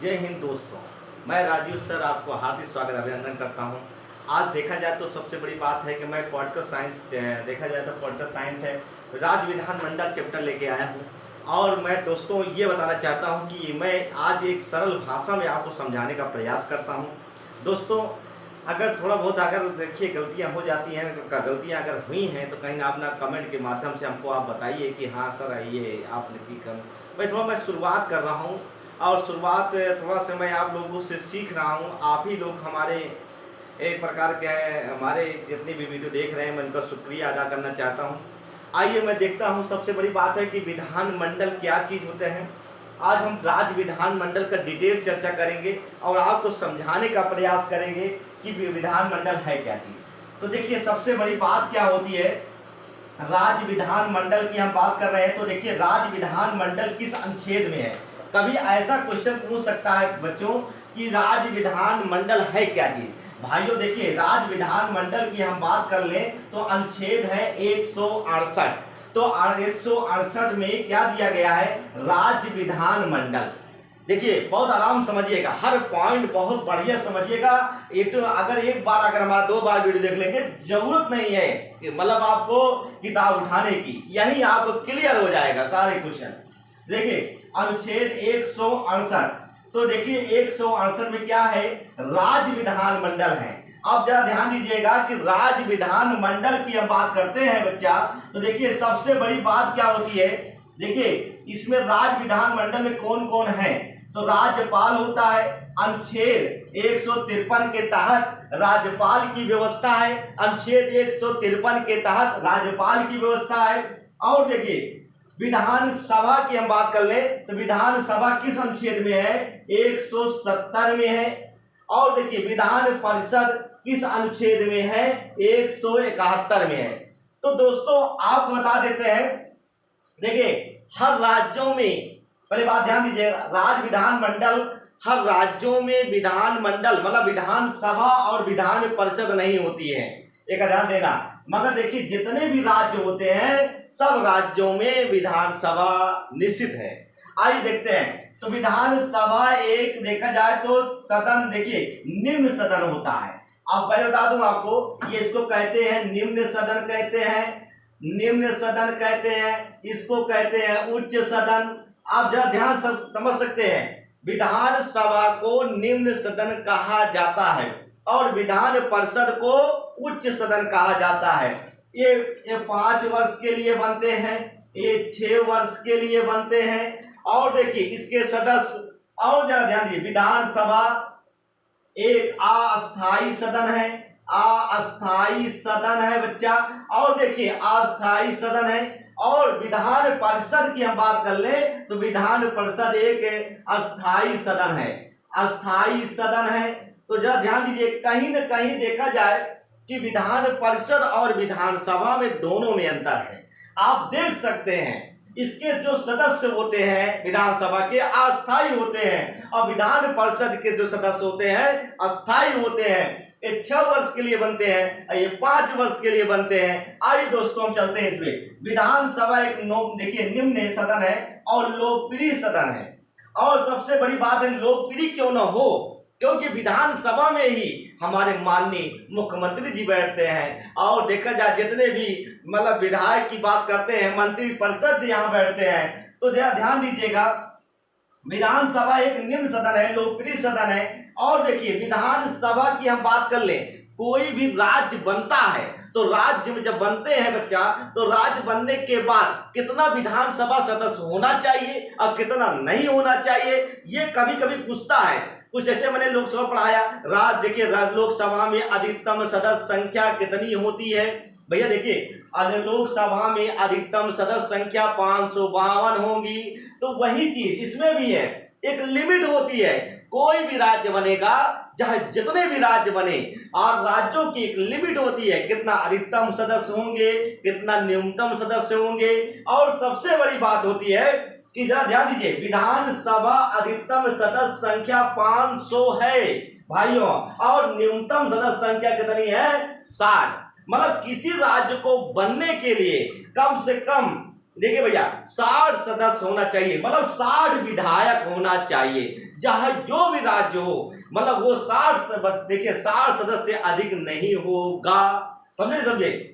जय हिंद दोस्तों, मैं राजीव सर आपको हार्दिक स्वागत अभिनंदन करता हूं। आज देखा जाए तो सबसे बड़ी बात है कि मैं पॉलिटिकल साइंस देखा जाए तो पॉलिटिकल साइंस है राज्य विधानमंडल चैप्टर लेके आया हूं। और मैं दोस्तों ये बताना चाहता हूं कि मैं आज एक सरल भाषा में आपको समझाने का प्रयास करता हूं। दोस्तों, अगर थोड़ा बहुत अगर देखिए गलतियां हो जाती हैं, गलतियां अगर हुई हैं तो कहीं अपना कमेंट के माध्यम से हमको आप बताइए कि हाँ सर ये आपने की कम। मैं शुरुआत कर रहा हूँ और शुरुआत थोड़ा सा मैं आप लोगों से सीख रहा हूँ। आप ही लोग हमारे एक प्रकार के हमारे जितनी भी वीडियो देख रहे हैं, मैं उनका शुक्रिया अदा करना चाहता हूँ। आइए मैं देखता हूँ। सबसे बड़ी बात है कि विधानमंडल क्या चीज़ होते हैं। आज हम राज्य विधानमंडल का डिटेल चर्चा करेंगे और आपको समझाने का प्रयास करेंगे कि विधानमंडल है क्या चीज़। तो देखिए सबसे बड़ी बात क्या होती है, राज्य विधानमंडल की हम बात कर रहे हैं। तो देखिए राज्य विधानमंडल किस अनुच्छेद में है। कभी ऐसा क्वेश्चन पूछ सकता है बच्चों कि राज्य विधानमंडल है क्या चीज। भाइयों देखिए, राज्य विधानमंडल की हम बात कर लें तो अनुच्छेद है 168। तो 168 में क्या दिया गया है, राज्य विधानमंडल। देखिए बहुत आराम समझिएगा, हर पॉइंट बहुत बढ़िया समझिएगा। ये तो अगर एक बार अगर हमारा 2 बार वीडियो देख लेंगे, जरूरत नहीं है कि मतलब आपको किताब उठाने की, यही आपको क्लियर हो जाएगा सारे क्वेश्चन। देखिए अनुच्छेद 168। तो देखिए 168 में क्या है, राज्य विधानमंडल है। अब जरा ध्यान दीजिएगा कि राज्य विधानमंडल की हम बात करते हैं बच्चा, तो देखिए सबसे बड़ी बात क्या होती है। देखिए इसमें राज्य विधानमंडल में कौन कौन है, तो राज्यपाल होता है। अनुच्छेद 153 के तहत राज्यपाल की व्यवस्था है। अनुच्छेद 153 के तहत राज्यपाल की व्यवस्था है। और देखिए विधानसभा की हम बात कर ले तो विधानसभा किस अनुच्छेद में है, 170 में है। और देखिए विधान परिषद किस अनुच्छेद में है, 171 में है। तो दोस्तों आपको बता देते हैं, देखिए हर राज्यों में, पहले बात ध्यान दीजिए, राज्य विधानमंडल हर राज्यों में विधानमंडल मतलब विधानसभा और विधान परिषद नहीं होती है, एक ध्यान देना। मगर देखिए जितने भी राज्य होते हैं सब राज्यों में विधानसभा निश्चित है। आइए देखते हैं। तो विधानसभा एक देखा जाए तो सदन, देखिए निम्न सदन होता है। अब पहले बता दूं आपको, ये इसको कहते हैं निम्न सदन कहते हैं, निम्न सदन कहते हैं, इसको कहते हैं उच्च सदन। आप जरा ध्यान समझ सकते हैं, विधानसभा को निम्न सदन कहा जाता है और विधान परिषद को उच्च सदन कहा जाता है। ये 5 वर्ष के लिए बनते हैं, ये 6 वर्ष के लिए बनते हैं। और देखिए इसके सदस्य, और जरा ध्यान दीजिए, विधानसभा एक अस्थायी सदन है, अस्थायी सदन है बच्चा। और देखिए अस्थायी सदन है। और विधान परिषद की हम बात कर ले तो विधान परिषद एक अस्थायी सदन है, अस्थायी सदन है। तो जरा ध्यान दीजिए, कहीं न कहीं देखा जाए कि विधान परिषद और विधानसभा में दोनों में अंतर है। आप देख सकते हैं इसके जो सदस्य होते हैं विधानसभा के अस्थायी होते हैं और विधान परिषद के जो सदस्य होते हैं अस्थायी होते हैं। ये 6 वर्ष के लिए बनते हैं, ये 5 वर्ष के लिए बनते हैं। आइए दोस्तों हम चलते हैं इसमें। विधानसभा एक देखिए निम्न सदन है और लोकप्रिय सदन है। और सबसे बड़ी बात है, लोकप्रिय क्यों न हो, क्योंकि विधानसभा में ही हमारे माननीय मुख्यमंत्री जी बैठते हैं। और देखा जाए जितने भी मतलब विधायक की बात करते हैं, मंत्री परिषद यहाँ बैठते हैं। तो जरा ध्यान दीजिएगा, विधानसभा एक निम्न सदन है, लोकप्रिय सदन है। और देखिए विधानसभा की हम बात कर लें, कोई भी राज्य बनता है तो राज्य में जब बनते हैं बच्चा, तो राज्य बनने के बाद कितना विधानसभा सदस्य होना चाहिए और कितना नहीं होना चाहिए, ये कभी कभी पूछता है। कुछ जैसे मैंने लोकसभा पढ़ाया, देखिए लोकसभा में अधिकतम सदस्य संख्या कितनी होती है। भैया देखिए लोकसभा में अधिकतम सदस्य संख्या 552 होगी। तो वही चीज इसमें भी है, एक लिमिट होती है। कोई भी राज्य बनेगा, चाहे जितने भी राज्य बने, और राज्यों की एक लिमिट होती है, कितना अधिकतम सदस्य होंगे, कितना न्यूनतम सदस्य होंगे। और सबसे बड़ी बात होती है कि जरा ध्यान दीजिए, विधानसभा अधिकतम सदस्य संख्या 500 है भाइयों, और न्यूनतम सदस्य संख्या कितनी है, 60। मतलब किसी राज्य को बनने के लिए कम से कम देखिए भैया 60 सदस्य होना चाहिए, मतलब 60 विधायक होना चाहिए, जहां जो भी राज्य हो, मतलब वो 60, देखिए 60 सदस्य से अधिक नहीं होगा। समझे।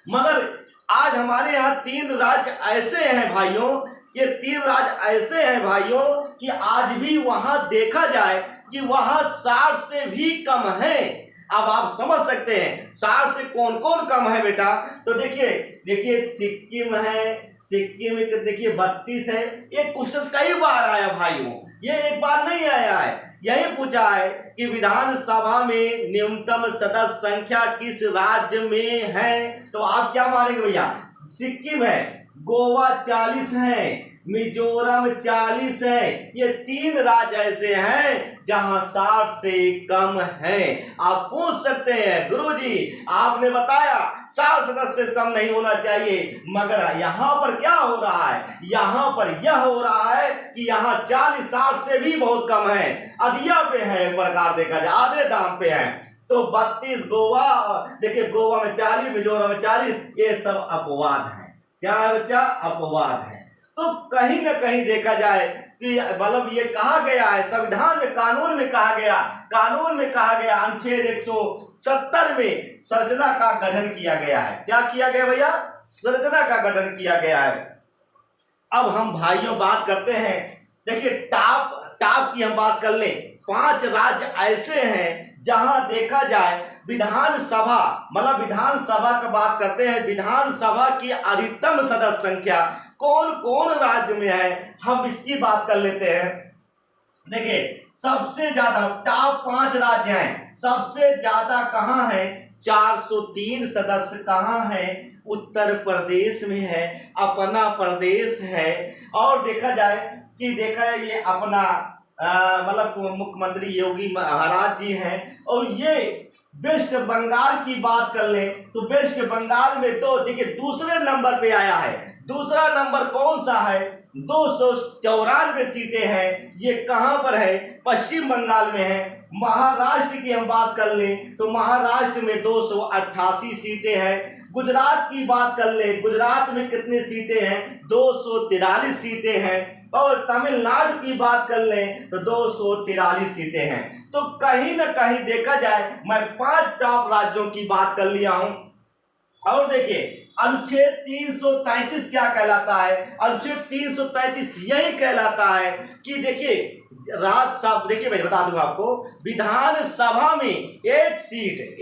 मगर आज हमारे यहाँ 3 राज्य ऐसे हैं भाइयों, ये 3 राज्य ऐसे हैं भाइयों कि आज भी वहां देखा जाए कि वहां 60 से भी कम है। अब आप समझ सकते हैं 60 से कौन कौन कम है बेटा। तो देखिए सिक्किम है, सिक्किम में देखिए 32 है। ये क्वेश्चन कई बार आया भाइयों, ये एक बार नहीं आया है। यही पूछा है कि विधानसभा में न्यूनतम सदस्य संख्या किस राज्य में है। तो आप क्या मानेंगे भैया, सिक्किम है, गोवा 40 है, मिजोरम 40 है। ये 3 राज्य ऐसे हैं जहां 60 से कम है। आप पूछ सकते हैं गुरुजी आपने बताया 60 सदस्य से कम नहीं होना चाहिए, मगर यहां पर क्या हो रहा है, यहां पर यह हो रहा है कि यहां 40 60 से भी बहुत कम है, अधिया पे है, एक प्रकार देखा जाए आधे दाम पे है। तो 32 गोवा, देखिए गोवा में 40, मिजोरम में 40, ये सब अपवाद है। क्या है बच्चा, अपवाद है। तो कहीं ना कहीं देखा जाए कि मतलब ये कहा गया है संविधान में, कानून में कहा गया अनुच्छेद 170 में संरचना का गठन किया गया है। क्या किया गया भैया, संरचना का गठन किया गया है। अब हम भाइयों बात करते हैं, देखिए टॉप की हम बात कर लें। 5 राज्य ऐसे हैं जहां देखा जाए विधानसभा, मतलब विधानसभा का बात करते हैं, विधानसभा की अधिकतम सदस्य संख्या कौन कौन राज्य में है, हम इसकी बात कर लेते हैं। देखिए सबसे ज्यादा टॉप 5 राज्य हैं, सबसे ज्यादा कहां है, 403 सदस्य कहां है, उत्तर प्रदेश में है, अपना प्रदेश है। और देखा जाए ये अपना मतलब मुख्यमंत्री योगी महाराज जी हैं। और ये वेस्ट बंगाल की बात कर लें तो वेस्ट बंगाल में तो देखिए दूसरे नंबर पे आया है। दूसरा नंबर कौन सा है, 294 सीटें हैं। ये कहां पर है, पश्चिम बंगाल में है। महाराष्ट्र की हम बात कर लें तो महाराष्ट्र में 288 सीटें हैं। गुजरात की बात कर ले, गुजरात में कितनी सीटें हैं, 243 सीटें हैं। और तमिलनाडु की बात कर लें तो 243 सीटें हैं। तो कहीं ना कहीं देखा जाए मैं 5 टॉप राज्यों की बात कर लिया हूं। और देखिए अनुच्छेद 333 क्या कहलाता है, अनुच्छेद 333 यही कहलाता है कि देखिए राज्यसभा, देखिए मैं बता दूंगा आपको, विधानसभा में एक सीट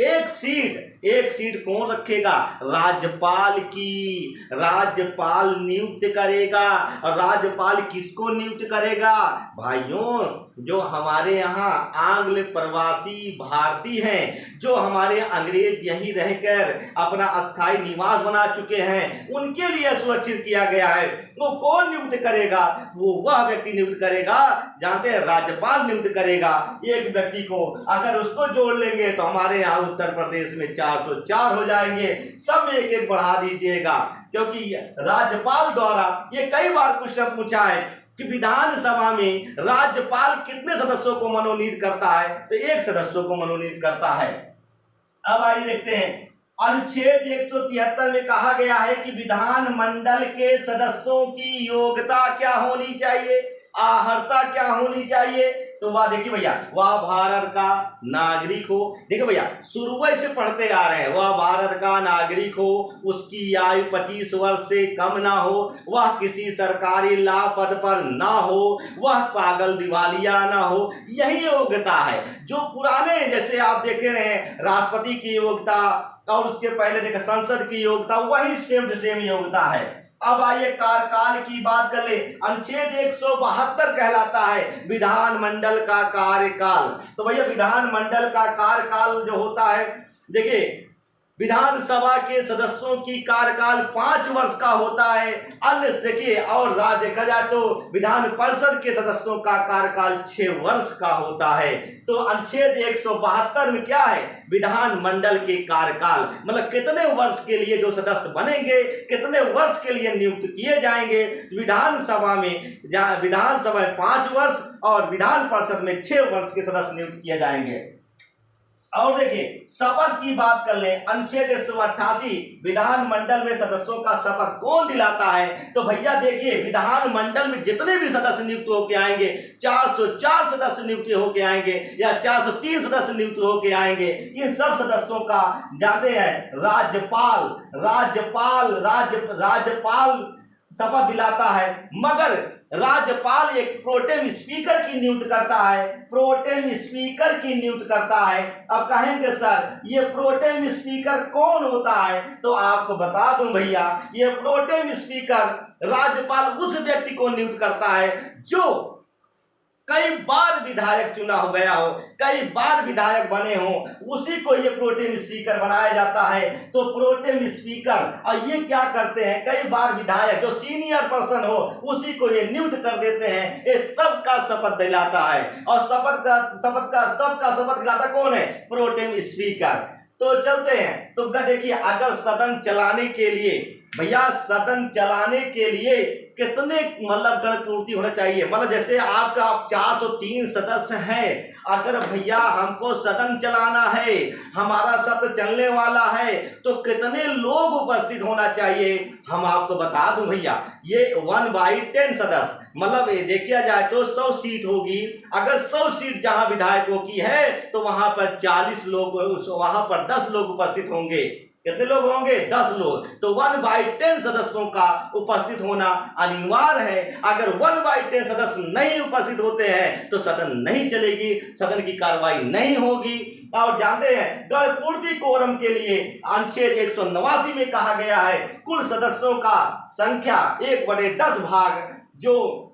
कौन रखेगा, राज्यपाल की। राज्यपाल नियुक्त करेगा। और राज्यपाल किसको नियुक्त करेगा भाइयों, जो हमारे यहाँ आंग्ल प्रवासी भारतीय हैं, जो हमारे अंग्रेज यहीं रहकर अपना अस्थायी निवास बना चुके हैं, उनके लिए सुरक्षित किया गया है। वो कौन नियुक्त करेगा, वह व्यक्ति नियुक्त करेगा, जानते हैं राज्यपाल नियुक्त करेगा एक व्यक्ति को। अगर उसको जोड़ लेंगे तो हमारे यहाँ उत्तर प्रदेश में 404 हो जाएंगे। सब एक एक बढ़ा दीजिएगा, क्योंकि राज्यपाल द्वारा ये कई बार क्वेश्चन पूछा है कि विधानसभा में राज्यपाल कितने सदस्यों को मनोनीत करता है, तो 1 सदस्यों को मनोनीत करता है। अब आइए देखते हैं, अनुच्छेद 173 में कहा गया है कि विधानमंडल के सदस्यों की योग्यता क्या होनी चाहिए, अर्हता क्या होनी चाहिए। तो वह देखिए भैया, वह भारत का नागरिक हो। देखिए भैया शुरू से पढ़ते आ रहे हैं, वह भारत का नागरिक हो, उसकी आयु 25 वर्ष से कम ना हो, वह किसी सरकारी लाभ पद पर ना हो, वह पागल दिवालिया ना हो। यही योग्यता है जो पुराने, जैसे आप देखे रहे हैं राष्ट्रपति की योग्यता और उसके पहले देखे संसद की योग्यता, वही सेम टू सेम योग्यता है। अब आइए कार्यकाल की बात कर ले। अनुच्छेद 172 कहलाता है विधानमंडल का कार्यकाल। तो भैया विधानमंडल का कार्यकाल जो होता है, देखिए विधानसभा के सदस्यों की कार्यकाल 5 वर्ष का होता है। अन्य देखिए और देखा जाए तो विधान परिषद के सदस्यों का कार्यकाल 6 वर्ष का होता है। तो अनुच्छेद 172 में क्या है, विधानमंडल के कार्यकाल, मतलब कितने वर्ष के लिए जो सदस्य बनेंगे, कितने वर्ष के लिए नियुक्त किए जाएंगे। विधानसभा में 5 वर्ष और विधान परिषद में 6 वर्ष के सदस्य नियुक्त किए जाएंगे। और देखिए शपथ की बात कर लें, अनुच्छेद 188 विधानमंडल में सदस्यों का शपथ कौन दिलाता है? तो भैया देखिए विधानमंडल में जितने भी सदस्य नियुक्त होके आएंगे, 404 सदस्य नियुक्त होके आएंगे या 403 सदस्य नियुक्त होके आएंगे, इन सब सदस्यों का जानते हैं राज्यपाल राज्यपाल राज्यपाल शपथ दिलाता है। मगर राज्यपाल एक प्रोटेम स्पीकर की नियुक्त करता है, प्रोटेम स्पीकर की नियुक्त करता है। अब कहेंगे सर ये प्रोटेम स्पीकर कौन होता है? तो आपको बता दूं भैया, ये प्रोटेम स्पीकर राज्यपाल उस व्यक्ति को नियुक्त करता है जो कई बार विधायक चुना हो गया हो, कई बार विधायक बने हो, उसी को ये प्रोटेम स्पीकर बनाया जाता है। तो प्रोटेम स्पीकर और ये क्या करते हैं, कई बार विधायक जो सीनियर पर्सन हो उसी को ये नियुक्त कर देते हैं। ये सबका शपथ दिलाता है और सबका शपथ दिलाता कौन है? Pro tem speaker. तो चलते हैं, तो देखिए अगर सदन चलाने के लिए भैया, सदन चलाने के लिए कितने मतलब गणपूर्ति होना चाहिए? मतलब जैसे आपका 403 सदस्य हैं, अगर भैया हमको सदन चलाना है, हमारा सत्र चलने वाला है, तो कितने लोग उपस्थित होना चाहिए? हम आपको बता दूं भैया, ये 1/10 सदस्य, मतलब देखिया जाए तो 100 सीट होगी। अगर 100 सीट जहां विधायकों की है तो वहां पर 40 लोग, वहां पर 10 लोग उपस्थित होंगे। कितने लोग होंगे? 10 लोग। तो 1/10 सदस्यों का उपस्थित होना अनिवार्य है। अगर 1/10 सदस्य नहीं उपस्थित होते हैं तो सदन नहीं चलेगी, सदन की कार्रवाई नहीं होगी। और जानते हैं गणपूर्ति कोरम के लिए अनुच्छेद 189 में कहा गया है कुल सदस्यों का संख्या 1/10 भाग, जो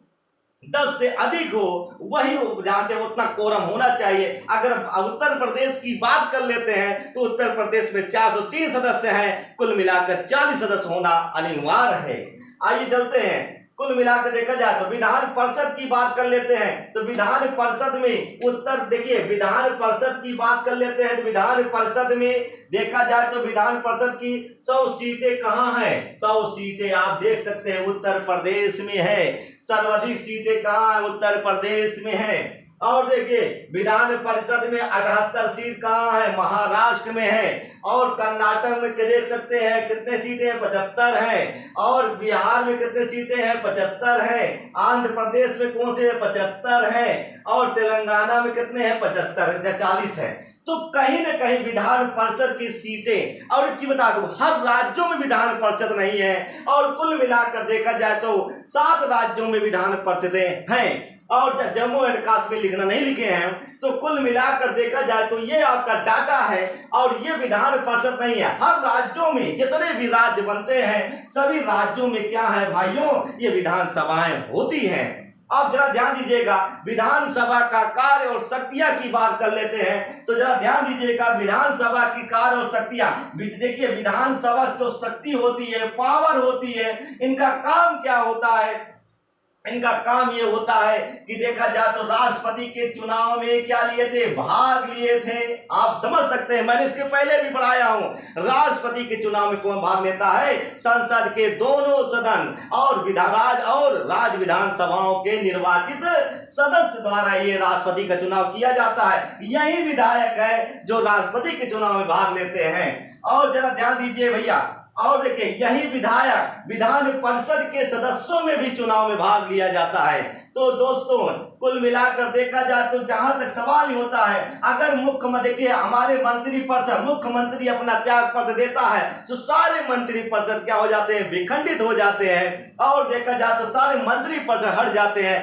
10 से अधिक हो वही जानते हैं उतना कोरम होना चाहिए। अगर उत्तर प्रदेश की बात कर लेते हैं तो उत्तर प्रदेश में 403 सदस्य हैं, कुल मिलाकर 40 सदस्य होना अनिवार्य है। आइए चलते हैं, कुल मिलाकर देखा जाए तो विधान परिषद की बात कर लेते हैं। तो विधान परिषद में उत्तर देखिए, विधान परिषद की बात कर लेते हैं तो विधान परिषद में देखा जाए तो विधान परिषद की 100 सीटें कहाँ हैं? 100 सीटें आप देख सकते हैं उत्तर प्रदेश में है। सर्वाधिक सीटें कहाँ है? उत्तर प्रदेश में है। और देखिए विधान परिषद में 78 सीट कहाँ है? महाराष्ट्र में है। और कर्नाटक में देख सकते हैं कितने सीटें? 75 हैं। और बिहार में कितने सीटें हैं? 75 हैं। आंध्र प्रदेश में कौन से? 75 हैं। और तेलंगाना में कितने हैं? 75 40 है। तो कहीं न कहीं विधान परिषद की सीटें, और एक चीज बता दूं, हर राज्यों में विधान परिषद नहीं है। और कुल मिलाकर देखा जाए तो 7 राज्यों में विधान परिषदें हैं। और जम्मू एंड कश्मीर लिखना नहीं लिखे हैं। तो कुल मिलाकर देखा जाए तो ये आपका डाटा है। और ये विधान परिषद नहीं है, हर राज्यों में जितने भी राज्य बनते हैं सभी राज्यों में क्या है भाइयों? ये विधानसभाएं होती हैं। अब जरा ध्यान दीजिएगा, विधानसभा का कार्य और शक्तियां की बात कर लेते हैं। तो जरा ध्यान दीजिएगा विधानसभा की कार्य और शक्तियां। देखिए विधानसभा जो शक्ति होती है, पावर होती है, इनका काम क्या होता है? इनका काम ये होता है कि देखा जाए तो राष्ट्रपति के चुनाव में क्या लिए थे? भाग लिए थे। आप समझ सकते हैं, मैंने इसके पहले भी पढ़ाया हूं। राष्ट्रपति के चुनाव में कौन भाग लेता है? संसद के दोनों सदन और राज्य विधानसभाओं के निर्वाचित सदस्य द्वारा ये राष्ट्रपति का चुनाव किया जाता है। यही विधायक है जो राष्ट्रपति के चुनाव में भाग लेते हैं। और जरा ध्यान दीजिए भैया, और देखिए यही विधायक विधान परिषद के सदस्यों में भी चुनाव में भाग लिया जाता है। तो दोस्तों कुल मिलाकर देखा जाए तो जहां तक सवाल ही होता है, अगर मुख्यमंत्री, देखिए हमारे मंत्री परिषद, मुख्यमंत्री अपना त्याग पत्र देता है तो सारे मंत्री परिषद क्या हो जाते हैं? विखंडित हो जाते हैं। और देखा जाए तो सारे मंत्री परिषद हट जाते हैं।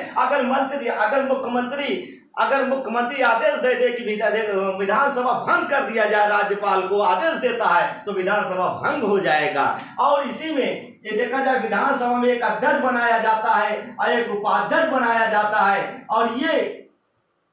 अगर मुख्यमंत्री आदेश दे दे कि विधानसभा भंग कर दिया जाए, राज्यपाल को आदेश देता है तो विधानसभा भंग हो जाएगा। और इसी में ये देखा जाए विधानसभा में एक अध्यक्ष बनाया जाता है और एक उपाध्यक्ष बनाया जाता है। और ये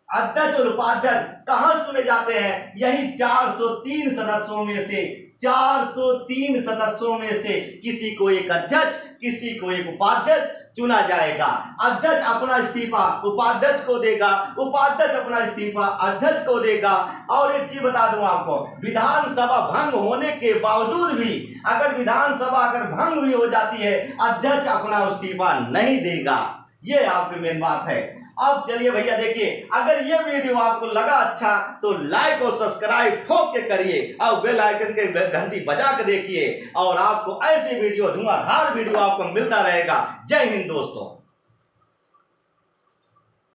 अध्यक्ष और उपाध्यक्ष कहां चुने जाते हैं? यही 403 सदस्यों में से 403 सदस्यों में से किसी को एक अध्यक्ष, किसी को एक उपाध्यक्ष चुना जाएगा। अध्यक्ष अपना इस्तीफा उपाध्यक्ष को देगा, उपाध्यक्ष अपना इस्तीफा अध्यक्ष को देगा। और एक चीज बता दूं आपको, विधानसभा भंग होने के बावजूद भी अगर विधानसभा भंग भी हो जाती है, अध्यक्ष अपना इस्तीफा नहीं देगा। ये आपकी मेन बात है। अब चलिए भैया देखिए, अगर ये वीडियो आपको लगा अच्छा तो लाइक और सब्सक्राइब ठोक के करिए और बेल आइकन के घंटी बजा के देखिए और आपको ऐसी वीडियो धुआंधार वीडियो आपको मिलता रहेगा। जय हिंद दोस्तों।